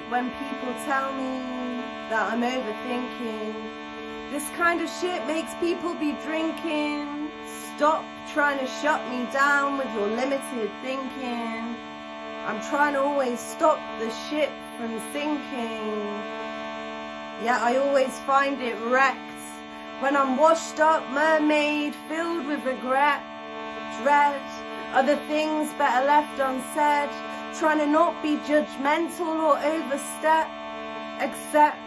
when people tell me that I'm overthinking. This kind of shit makes people be drinking. Stop trying to shut me down with your limited thinking. I'm trying to always stop the ship from sinking. Yet I always find it wrecked when I'm washed up mermaid filled with regret. Dread are the things better left unsaid. Trying to not be judgmental or overstep. Except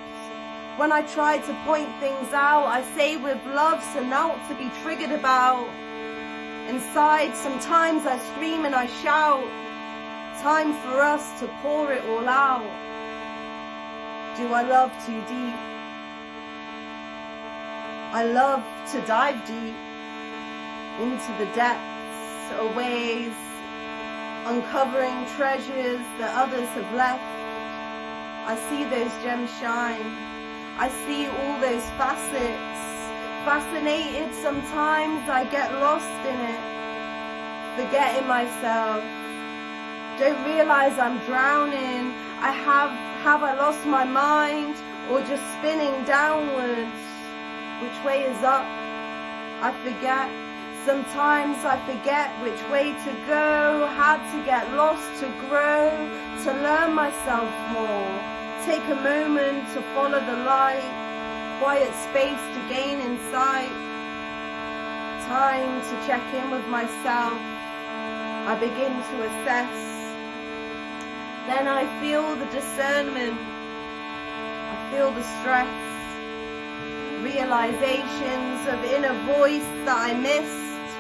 when I try to point things out, I say with love, so not to be triggered about. Inside, sometimes I scream and I shout. Time for us to pour it all out. Do I love too deep? I love to dive deep into the depths of ways, uncovering treasures that others have left. I see those gems shine. I see all those facets. Fascinated, sometimes I get lost in it, forgetting myself. Don't realize I'm drowning. Have I lost my mind or just spinning downwards? Which way is up? I forget. Sometimes I forget which way to go. Had to get lost to grow, to learn myself more. Take a moment to follow the light. Quiet space to gain insight. Time to check in with myself. I begin to assess. Then I feel the discernment. I feel the stress. Realizations of inner voice that I missed.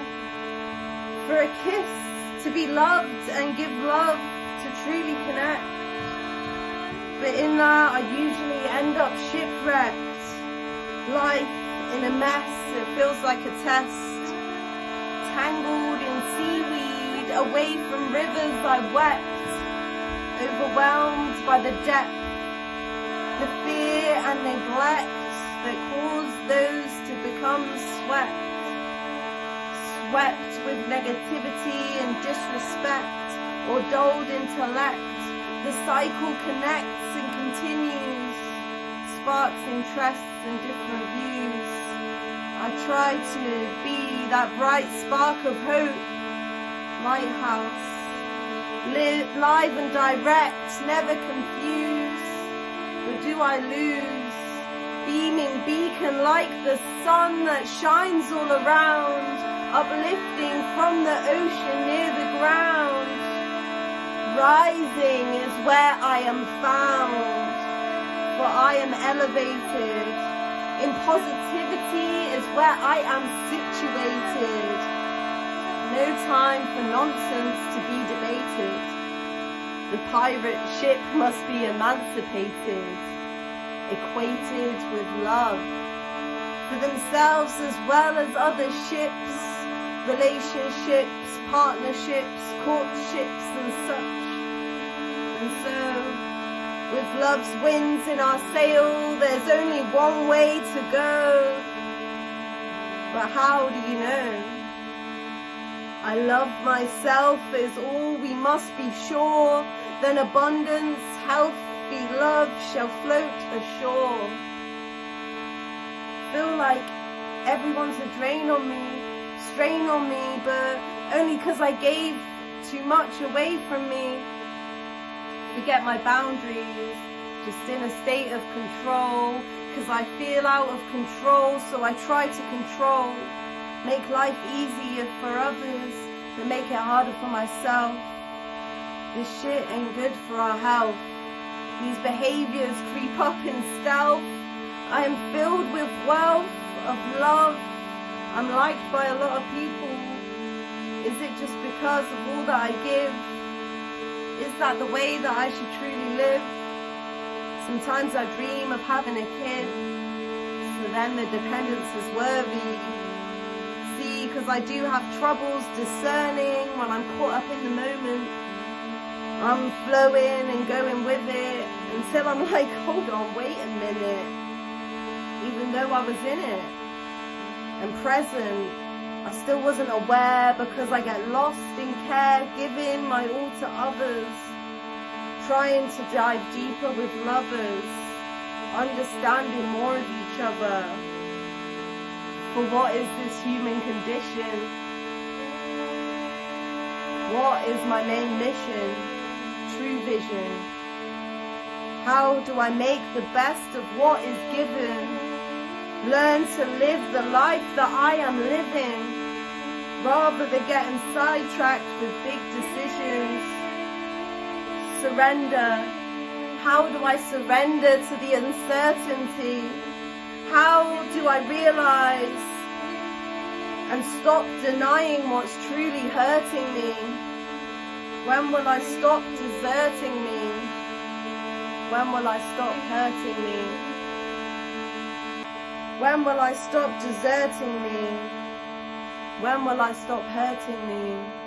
For a kiss, to be loved and give love, to truly connect. But in that I usually end up shipwrecked. Life in a mess, it feels like a test. Tangled in seaweed, away from rivers I wept. Overwhelmed by the depth, the fear and neglect that cause those to become swept. Swept with negativity and disrespect or dulled intellect. The cycle connects and continues, sparks interests and different views. I try to be that bright spark of hope, lighthouse. Live and direct, never confuse. Or do I lose? Beaming beacon like the sun that shines all around, uplifting from the ocean near the ground. Rising is where I am found, for I am elevated. In positivity is where I am situated. No time for nonsense to be debated. The pirate ship must be emancipated, equated with love, for themselves as well as other ships, relationships, partnerships, courtships and such. And so, with love's winds in our sail, there's only one way to go. But how do you know? I love myself is all we must be sure. Then abundance, health, be love shall float ashore. Feel like everyone's a drain on me, strain on me, but only 'cause I gave too much away from me. Forget my boundaries, just in a state of control, 'cause I feel out of control, so I try to control. Make life easier for others, but make it harder for myself. This shit ain't good for our health. These behaviors creep up in stealth. I am filled with wealth of love. I'm liked by a lot of people. Is it just because of all that I give? Is that the way that I should truly live? Sometimes I dream of having a kid, so then the dependence is worthy. See, because I do have troubles discerning when I'm caught up in the moment. I'm flowing and going with it until I'm like, hold on, wait a minute. Even though I was in it and present, I still wasn't aware because I get lost in care, giving my all to others. trying to dive deeper with lovers, understanding more of each other. For what is this human condition? What is my main mission? True vision. How do I make the best of what is given? Learn to live the life that I am living, rather than getting sidetracked with big decisions. Surrender. How do I surrender to the uncertainty? How do I realize and stop denying what's truly hurting me? When will I stop deserting me? When will I stop hurting me? When will I stop deserting me? When will I stop hurting me?